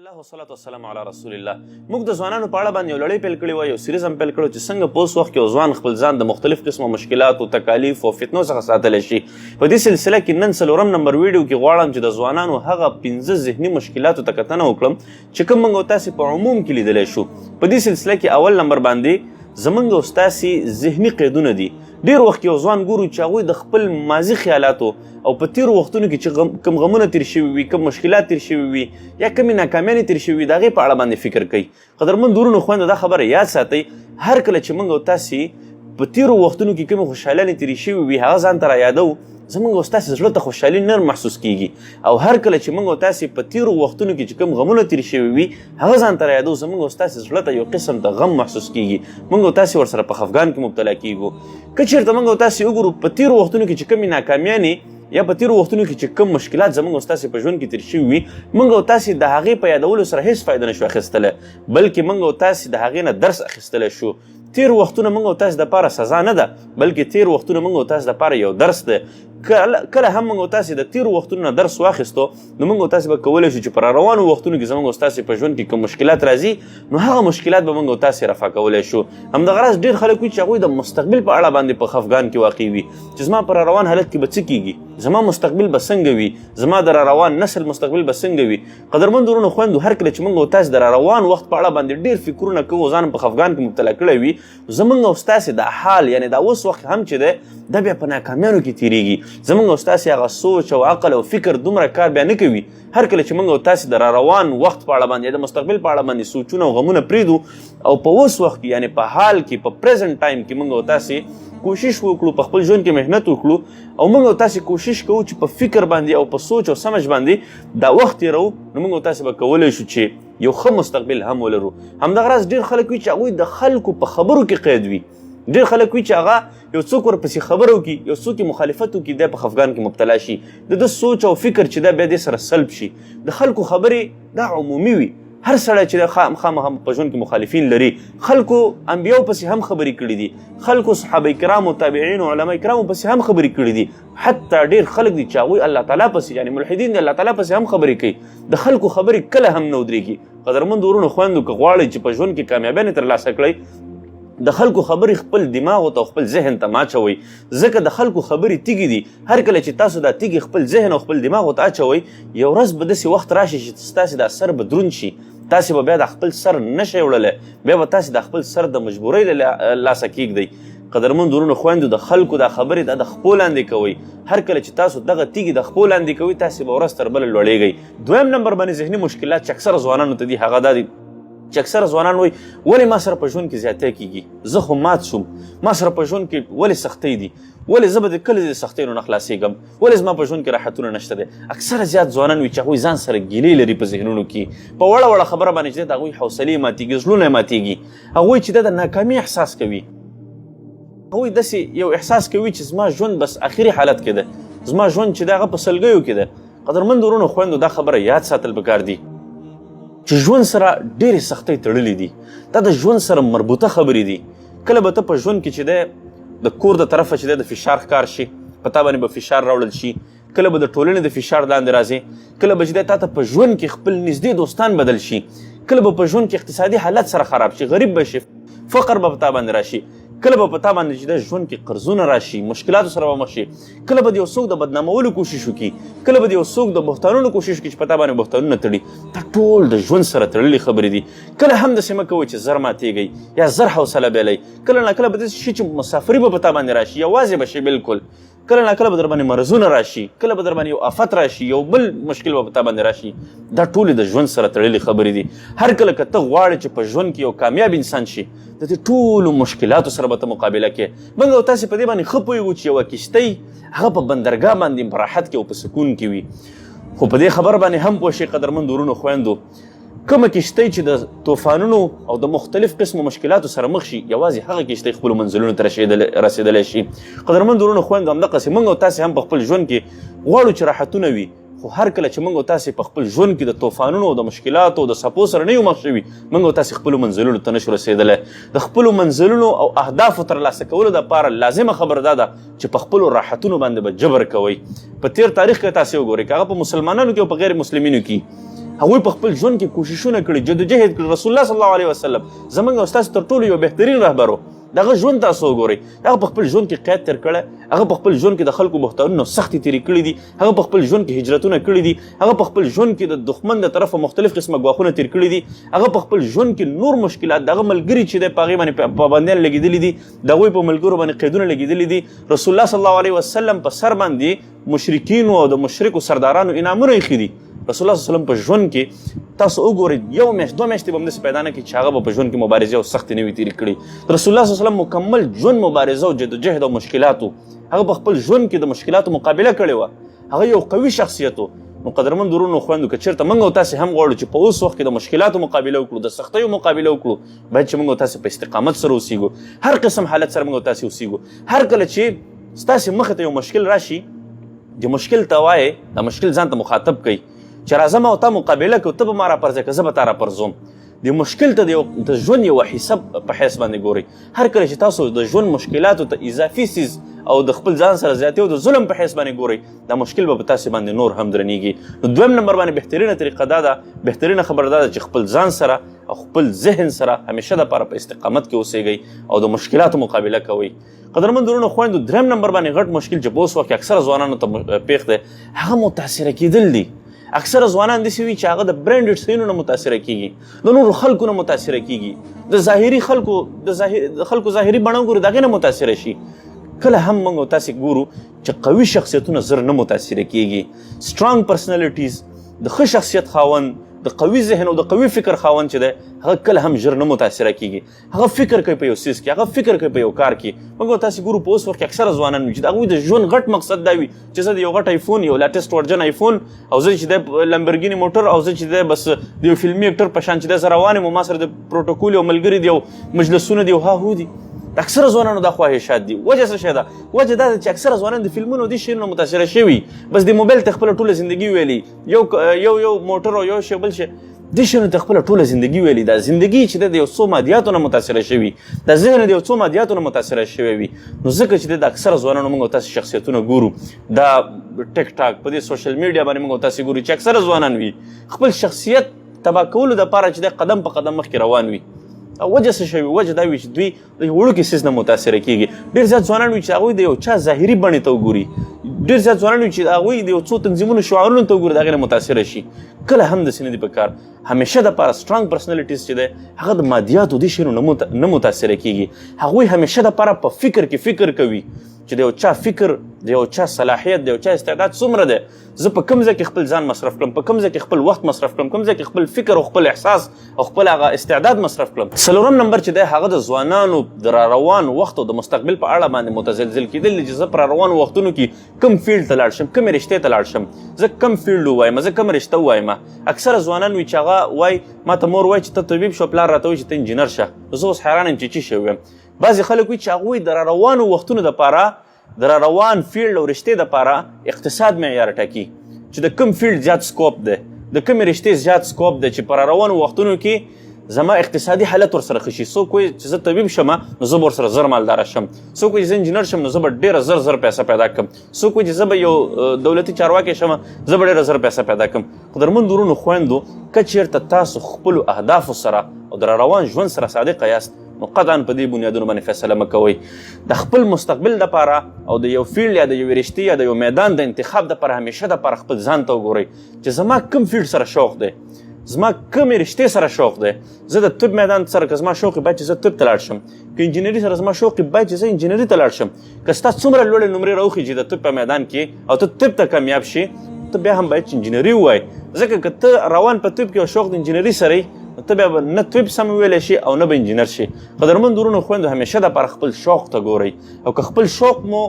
الله والصلاه والسلام علی رسول الله. موږ د ځوانانو په اړه باندې یو لړۍ پیل کړې وه، یو سیریز هم پیل کړو چې څنګه په اوس وخت کې یو ځوان خپل ځان د مختلف قسمو مشکلاتو، تکالیف او فتنو څخه ساتلی شي. په دې سلسله کې نن 4 نمبر ویډیو کې غواړم چې د ځوانانو هغه 15 ذهني مشکلاتو ته کتنه وکړم چې کوم موږ تاسې په عموم کې لیدلی شو. په دې سلسله کې اول نمبر باندې زمونږ او ستاسې ذهني قیدونه دي. ډېر وخت یو ځوان ګورو چې هغوی د خپل ماضي خیالاتو او په تیرو وختونو کې چې کوم غمونه تیر شوي وي، کوم مشکلات تیر شوي وي یا کومې ناکامیانې تیر شوي وي د هغې په اړه باندې فکر کوي. قدرمن ورونو خویندو دا خبره یاد ساتئ، هر کله چې موږ او تاسې په تیرو وختونو کې کومې خوشحالانې تیرې شوي وي هغه ځان ته رایادو، زموږ او ستاسې زړه ته خوشحالي نر محسوس کیږي. او هر کله چې موږ او تاسې په تیرو وختونو کې چې کوم غمونه تیر شوي وي هغه ځان ته رایادو، زموږ او ستاسې زړه ته یو قسم د غم محسوس کیږي. موږ او تاسې ورسره په خفګان کې مبتلا کیږو. که چېرته موږ او تاسې وګورو په تیرو وختونو کې چې کومې ناکامیانې یا په تیرو وختونو کې چې کوم مشکلات زموږ او ستاسې په ژوند کې تیر شوي وي، موږ او تاسې د هغې په یادولو سره هېڅ فایده نشو اخیستلی، بلکې موږ او تاسې د هغې نه درس اخیستلی شو. تیر وختونه موږ او تاسې دپاره سزا نه ده، بلکې تیر وختونه موږ او تاسې دپاره یو درس دی. کله هم موږ او تاسې د تیرو وختونو نه درس واخیستو نو موږ او تاسې به کولی شو چې په راروانو وختونو کې زموږ او ستاسې په ژوند کې کوم مشکلات راځي نو هغه مشکلات به موږ او تاسې رفع کولی شو. همدغه راز ډېر خلک وي چې هغوی د مستقبل په اړه باندې په خفګان کې واقع وي چې زما په راروان حالت کې به څه کیږي، زما مستقبل به څنګه وي، زما د راروان نسل مستقبل به څنګه وي. قدرمن ورونو خویندو، هر کله چې موږ او تاسې د راروان وخت په اړه باندې ډېر فکرونه کوو، ځان په خفګان کې مبتلا کړی وي، زموږ او ستاسې د حال یعنې دا اوس وخت هم چې دی دا بیا په ناکامیانو کې تېرېږي. زموږ او ستاسې هغه سوچ او عقل او فکر دومره کار بیا نه کوي. هر کله چې موږ او تاسې د راروان وخت په اړه باندې یا د مستقبل په اړه باندې سوچونه او غمونه پرېږدو او په اوس وخت کې یعنې په حال کې په پریزنټ ټایم کې موږ او تاسې کوشش وکړو، په خپل ژوند کې محنت وکړو او موږ او تاسې کوشش کوو چې په فکر باندې او په سوچ او سمج باندې دا وخت تېروو نو موږ او تاسې به کولی شو چې یو ښه مستقبل هم ولرو. همدغه راز ډېر خلک وي چې هغوی د خلکو په خبرو کې قید وي. ډېر خلک وي چې هغه یو څوک ورپسې خبره وکړي، یو څوک یې مخالفت وکړي، دی په خفګان کې مبتلا شي، د ده سوچ او فکر چې دا بیا دې سره سلب شي. د خلکو خبرې دا عمومي وي، هر سړی چې خامخا په ژوند کې مخالفین لري. خلکو انبیاو پسې هم خبرې کړي دي، خلکو صحابه کرامو، تابعین او علما کرامو پسې هم خبرې کړي دي. حتی ډېر خلک دي چې هغوی الله تعالی پسې یعنې ملحدین د الله تعالی پسې هم خبرې کوي، د خلکو خبرې کله هم نه ودرېږي. قدرمند ورونو خویندو، که غواړئ چې په ژوند کې کامیابیانې ترلاسه کړئ د خلکو خبرې خپل دماغ ته او خپل ذهن ته ماچوئ، ځکه د خلکو خبرې تیږې دي. هر کله چې تاسو دا تیږې خپل ذهن او خپل دماغ ته اچوئ یو ورځ به داسې وخت راشي چې ستاسې دا سر به دروند شي، تاسې به بیا د خپل سر نشئ وړلی، بیا به تاسې د خپل سر د مجبورۍ له لاسه کیږدئ. قدرمند ورونو خویندو، د خلکو دا خبرې دا د خپو لاندې کوئ. هر کله چې تاسو دغه تیږې د خپو لاندې کوئ تاسې به ورځ تر بله لوړېږئ. دویم نمبر باندې ذهني مشکلات چې اکثره ځوانانو ته دي هغه دا دي چې اکثره ځوانان وایي ولې ما سره په ژوند کې زیاتی کېږي، زه خو مات شوم، ما سره په ژوند کې ولې سختۍ دي، ولې زه به کله د سختیو نه خلاصېږم، ولې زما په ژوند کې راحتونه نشته دی. اکثره زیات ځوانان وي چې هغوی ځان سره ګیلې لري په ذهنونو کې، په وړه وړه خبره باندې چې دی د هغوی حوصلې ماتېږي، زړونه یې ماتېږي. هغوی چې دی د ناکامي احساس کوي، هغوی داسې یو احساس کوي چې زما ژوند بس آخري حالت کې ده، زما ژوند چې دی هغه په سلګیو کې ده. قدرمند ورونو خویندو، دا خبره یاد ساتل پکار دي چې ژوند سره ډېرې سختۍ تړلې دي. دا د ژوند سره مربوطه خبرې دي. کله به ته په ژوند کې چې دی د کور د طرفه چې دی د فشار ښکار شي، په تا باندې به فشار راوړل شي، کله به د ټولنې د فشار لاندې راځي، کله به چې دی تا ته په ژوند کې خپل نږدې دوستان بدل شي، کله به په ژوند کې اقتصادي حالت سره خراب شي، غریب به شي، فقر به په تا باندې راشي، کله به په تا باندې چې د ژوند کې قرضونه راشي، مشکلاتو سره به مخ شي، کله به د یو څوک د بدنامولو کوشش وکړي، کله به د یو څوک د بهتانونو کوشش وکړي چې په تا باندې بهتانونه تړي. دا ټول د ژوند سره تړلې خبرې دي. کله هم داسې مه کوئ چې زر ماتېږئ یا زر حوصله بایلئ. کله ناکله به داسې شي چې مسافري به په تا باندې راشي، یوازې به شي بالکل. کله ناکله به در باندې مرضونه راشي، کله به در باندې یو آفت راشي، یو بل مشکل به په تا باندې راشي. دا ټولې د ژوند سره تړلې خبرې دي. هر کله که ته غواړې چې په ژوند کې یو کامیاب انسان شي د دې ټولو مشکلاتو سره به ته مقابله کې. موږ او تاسې په دې باندې ښه پوهېږو چې یوه کښتۍ هغه په بندرګاه باندې په راحت کې او په سکون کې وي، خو په دې خبر باندې هم پوه شئ قدرمند ورونو خویندو، کومه کښتۍ چې د طوفانونو او د مختلف قسمو مشکلاتو سره مخ شي یوازې هغه کښتۍ خپلو منزلونو ته رسېدلی شي. قدرمند ورونو خویندو، همدقسې موږ او تاسې هم په خپل ژوند کې غواړو چې راحتونه وي، خو هر کله چې موږ او تاسې په خپل ژوند کې د طوفانونو او د مشکلاتو او د څپو سره نه یو مخ شوي، موږ او تاسې خپلو منزلونو ته نشو رسېدلی. د خپلو منزلونو او اهدافو ترلاسه کولو دپاره لازمه خبره دا ده چې په خپلو راحتونو باندې به جبر کوئ. په تیر تاریخ کې تاسې وګورئ، که هغه په مسلمانانو کې او په غیر مسلمینو کې، هغوی په خپل ژوند کې کوششونه کړي، جدوجهد کړي. رسول الله صلی الله علیه وسلم زموږ او ستاسو تر ټولو یو بهترین رهبر و. دغه ژوند تاسو وګورئ، هغه په خپل ژوند کې قید تیر کړی، هغه په خپل ژوند کې د خلکو بهترینو سختې تېرې کړي دي، هغه په خپل ژوند کې هجرتونه کړي دي، هغه په خپل ژوند کې د دښمن د طرفه مختلف قسمه ګواښونه تېر کړي دي، هغه په خپل ژوند کې نور مشکلات، دغه ملګري چې دی په هغې باندې پابندیان لګېدلي دي، د هغوی په ملګرو باندې قیدونه لګېدلي دي. رسول الله صلی الله علیه وسلم په سر باندې مشرکینو او د مشرکو سردارانو انعامونه ایښي دي. رسول الله صلی الله علیه وسلم په ژوند کې تاسو وګورئ، یو میاشت 2 میاشتې به همداسې پیدا نه کړي چې هغه به په ژوند کې مبارزې او سختې نه وي تېرې کړي. رسول الله صلی الله علیه وسلم مکمل ژوند مبارزه او جدوجهد او مشکلاتو، هغه په خپل ژوند کې د مشکلاتو مقابله کړې وه. هغه یو قوي شخصیت و. نو قدرمن ورونو خویندو، که چېرته موږ او تاسې هم غواړو چې په اوس وخت کې د مشکلاتو مقابله وکړو، د سختیو مقابله وکړو، باید چې موږ او تاسې په استقامت سره اوسیږو، هر قسم حالت سره موږ او تاسې اوسیږو. هر کله چې ستاسې مخې ته یو مشکل راشي، د مشکل ته وایې، د مشکل ځان ته مخاطب کوي چې راځه ما او تا مقابله کوو، ته به ما راپرځې که زه به تا راپرځوم. د مشکل ته د ژوند یوه حصه په حیث باندې ګورئ. هر کله چې تاسو د ژوند مشکلاتو ته اضافي څیز او د خپل ځان سره زیاتې او د ظلم په حیث باندې ګورئ، دا مشکل به په تاسې باندې نور هم درنیږي. نو دویم نمبر باندې بهترینه طریقه دا ده، بهترینه خبره دا ده چې خپل ځان سره او خپل ذهن سره همیشه دپاره په استقامت کې اوسیږئ او د مشکلاتو مقابله کوئ. قدرمن ورونو خویندو، دریم نمبر باندې غټ مشکل چې په اوس وخت کې اکثره ځوانانو ته پیښ دی، هغه متاثره کیدل دي. اکثره ځوانان داسې وي چې هغه د برانډډ شیانو نه متاثره کیږي، د نورو خلکو نه متاثره کیږي، د ظاهري خلکو ظاهري بڼه وګوري، د هغې نه متاثره شي. کله هم موږ او تاسې ګورو چې قوي شخصیتونه زر نه متاثره کیږي. سټرانګ پرسنالټیز، د ښه شخصیت خاوند، د قوي ذهن او د قوي فکر خاوند چې دی، هغه کله هم ژر نه متاثره کیږي. هغه فکر کوي په یو څیز کې، هغه فکر کوي په یو کار کې. موږ او تاسې ګورو په اوس وخت کې اکثره ځوانان وي چې د هغوی د ژوند غټ مقصد دا وي چې زه د یو غټ آیفون، یو لیټسټ ورجن آیفون، او زه چې دی لمبرګیني موټر، او زه چې دی بس د یو فلمي اکټر په شان چې دی زه روان یم، ما سره د پروټوکول یو ملګري دي او مجلسونه دي او ها هو دي. د اکثره ځوانانو دا خواهشات دي. وجه څه شی ده؟ وجه دا ده چې اکثره ځوانان د فلمونو دې شیانو متاثره شوي، بس د موبایل ته خپله ټوله زندګي ویلي، یو موټر او یو شی بل شی، دې شیانو ته خپله ټوله زندګي ویلي. دا زندګي چې ده د یو څو مادیاتو نه متاثره شوي، دا ذهن د یو څو مادیاتو نه متاثره شوی وي. نو ځکه چې د اکثره ځوانانو موږ او تاسې شخصیتونه ګورو، دا ټیک ټاک په دې سوشل میډیا باندې موږ او تاسې ګورو چې اکثره ځوانان وي خپل شخصیت تباه کولو دپاره چې دی قدم په قدم مخکې روان وي. او وجه څه شوي؟ وجه دا وي چې دوی د وړوکي څیز نه متاثره کیږي. ډېر زیات ځوانان وي چې هغوی د یو چا ظاهري بڼې ته وګوري، ډېر زیات ځوانان وي چې هغوی د یو څو تنظیمونو شعارونو ته وګوري، د هغې نه متاثره شي. کله هم داسې نه دي په کار. همیشه دپاره سټرانګ پرسنالټیز چې دی، هغه د مادیاتو دې شیانو نه متاثره کیږي. هغوی همیشه دپاره په فکر کې فکر کوي چې د یو چا فکر، د یو چا صلاحیت، د یو چا استعداد څومره دی، زه په کوم ځای کې خپل ځان مصرف کړم، په کوم ځای کې خپل وخت مصرف کړم، کوم ځای کې خپل فکر او خپل احساس او خپل هغه استعداد مصرف کړم. څلورم نمبر چې دی، هغه د ځوانانو د راروان وخت او د مستقبل په اړه باندې متزلزل کېدل دي چې زه په راروانو وختونو کې کوم فیلډ ته لاړ شم، کومې رشتې ته لاړ شم، زه کوم فیلډ ووایم، زه کوم رشته ووایم. اکثره ځوانان وي چې هغه وایي، ما ته مور وایي چې ته طبیب شو، پلار راته وایي چې ته انجینر شه. زه اوس حیران یم چې څه شی ویم. بعضې خلک وایي چې هغوی د راروانو وختونو دپاره، د راروان فیلډ او رشتې دپاره اقتصاد معیار ټاکي چې د کوم فیلډ زیات سکوپ دی، د کومې رشتې زیات سکوپ دی چې په راروانو وختونو کې زما اقتصادي حالت ورسره ښه شي. څوک وایي چې زه طبیب شم نو زه به ورسره زر مالداره شم، څوک وایي چې زه انجینر شم نو زه به ډېره زر پیسه پیدا کړم، څوک وایي چې زه به یو دولتي چارواکی شم، زه به ډېره زر پیسه پیدا کړم. قدرمن ورونو خویندو، که چېرته تاسو خپلو اهدافو سره او د راروان ژوند سره صادقه یاست، نو قطعا په دې بنیادونو باندې فیصله مه کوئ. د خپل مستقبل دپاره او د یو فیلډ یا د یوې رشتې یا د یو میدان د انتخاب دپاره همیشه دپاره خپل ځان ته وګورئ چې زما کوم فیلډ سره شوق دی، زما کومې رشتې سره شوق دی. زه د طب میدان سره که زما شوق باید چې زه طب ته لاړ شم، که انجینري سره زما شوق باید چې زه انجینري ته لاړ شم. که ستا څومره لوړې نمرې راوخیږي د طب په میدان کې او ته طب ته کامیاب شي، ته بیا هم باید چې انجینري ووایې. ځکه که ته روان په طب کې او شوق د انجینري سره یې، ته بیا نه طب سم ویلی شي او نه به انجینر شي. قدرمن ورونو خویندو، همیشه دپاره خپل شوق ته ګورئ، او که خپل شوق مو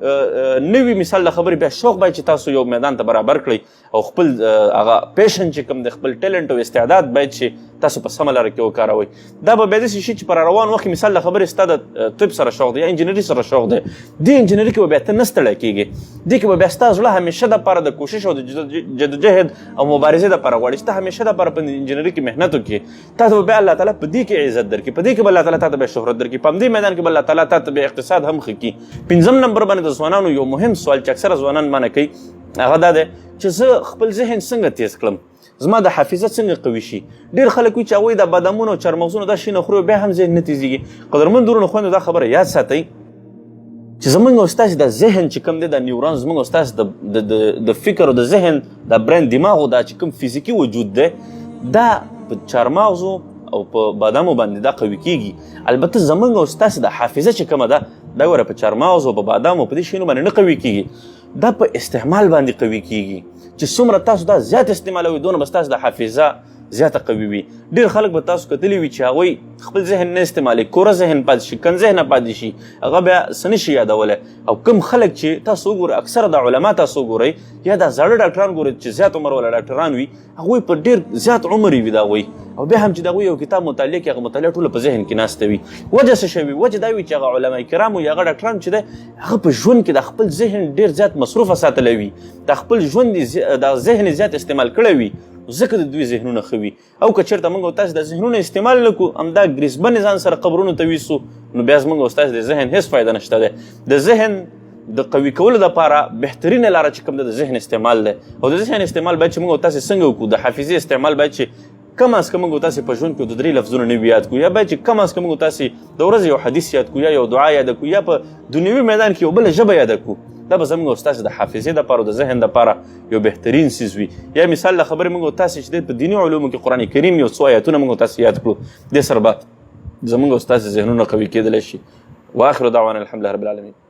نوی مثال د خبرې، بیا شوق باید چې تاسو یو میدان ته برابر کړئ او خپل هغه پیشن چې کوم د خپل ټیلنټ او استعداد باید چې تاسو په سمه لاره کې وکاروئ. دا به بیا داسې شي چې په روان وخت کې مثال د خبرې ستا د طب سره شوق دی یا انجینري سره شوق دی، دې انجینري کې به بیا ته نه ستړی کېږې، دې کې به بیا ستا زړه همیشه دپاره د کوشش او د جدوجهد او مبارزې دپاره غواړي چې ته همیشه دپاره په انجینري کې محنت وکړې. تا ته به بیا الله تعالی په دې کې عزت درکړي، په دې کې به الله تعالی تا ته بیا شهرت درکړي، په همدې میدان کې به الله تعالی تا ته بیا اقتصاد هم ښه کړي. پنځم نمبر باندې د ځوانانو یو مهم سوال چې اکثره ځوانان مانه کوي، هغه دا دی چې زه خپل ذهن څنګه تیز کړم، زما د حافظه څنګه قوي شي. ډېر خلک وایي چې هغوی د بادامونو او چهارمغزونو دا شي نه خوري بیا هم ذهن نه تیزېږي. قدرمن ورونو خویندو دا خبره یاد ساتئ چې زمونږ او ستاسې د ذهن چې کوم دی د نیورون زمونږ او ستاسې د فکر او د ذهن د برین دماغ او دا چې کوم فزیکي وجود دی دا په چهارمغزو او په بادامو باندې دا قوي کېږي. البته زمونږ او ستاسې د حافظه چې کومه ده دا ګوره په چهارمغزو او په بادامو په دې شیانو باندې نه قوي کېږي، دا په استعمال باندې قوي کېږي چې څومره تاسو دا زیات استعمالوئ دونه به ستاسو د حافظه زیاته قوي وي. ډېر خلک به تاسو کتلي وي چې هغوی خپل ذهن نه استعمالوي، کوره ذهن پاتې شي، کن ذهنه پاتې شي، هغه بیا څه نشي یادولی. او کوم خلک چې تاسو وګورئ اکثره د علما تاسو وګورئ یا د زاړه ډاکټران ګورئ چې زیات عمر والا ډاکټران وي هغوی په ډېر زیات عمر وي د هغوی او بیا هم چې د هغوی یو کتاب مطالعه کوي هغه مطالعه ټوله په ذهن کې ناسته وي. وجه څه شی وي؟ وجه دا وي چې هغه علما کرام یا هغه ډاکټران چې دی هغه په ژوند کې د خپل ذهن ډېر زیات مصروفه ساتلی وي، د خپل ژوند د ذهن زیات استعمال کړی وي ځکه د دوی ذهنونه ښه وي. او که چېرته موږ او تاسې د ذهنونه استعمال نه کړو همدا ګریسبن ځان سره قبرونو ته ویسو نو بیا زموږ او ستاسې د ذهن هېڅ فایده نشته دی. د ذهن د قوي کولو دپاره بهترینه لاره چې کوم ده د ذهن استعمال دی او د ذهن استعمال باید چې موږ او تاسې څنګه وکړو. د حافظې استعمال باید چې کم از کم موږ او تاسې په ژوند کې د 3 لفظونه نوي یاد کړو یا باید چې کم از کم موږ او تاسې د ورځې یو حدیث یاد کړو یا یو دعا یاد کړو یا په دنیوي میدان کې یو بله ژبه یاده کړو. دا به زموږ او ستاسې د حافظې دپاره او د ذهن دپاره یو بهترین څیز وي. یا مثال له خبرې موږ او تاسې چې دی په دیني علومو کې قرآن کریم یو څو آیاتونه موږ او تاسې یاد کړو دې سره به زموږ او ستاسې ذهنونه قوي کېدلی شي. واخر دعوانا الحمد لله رب العالمین.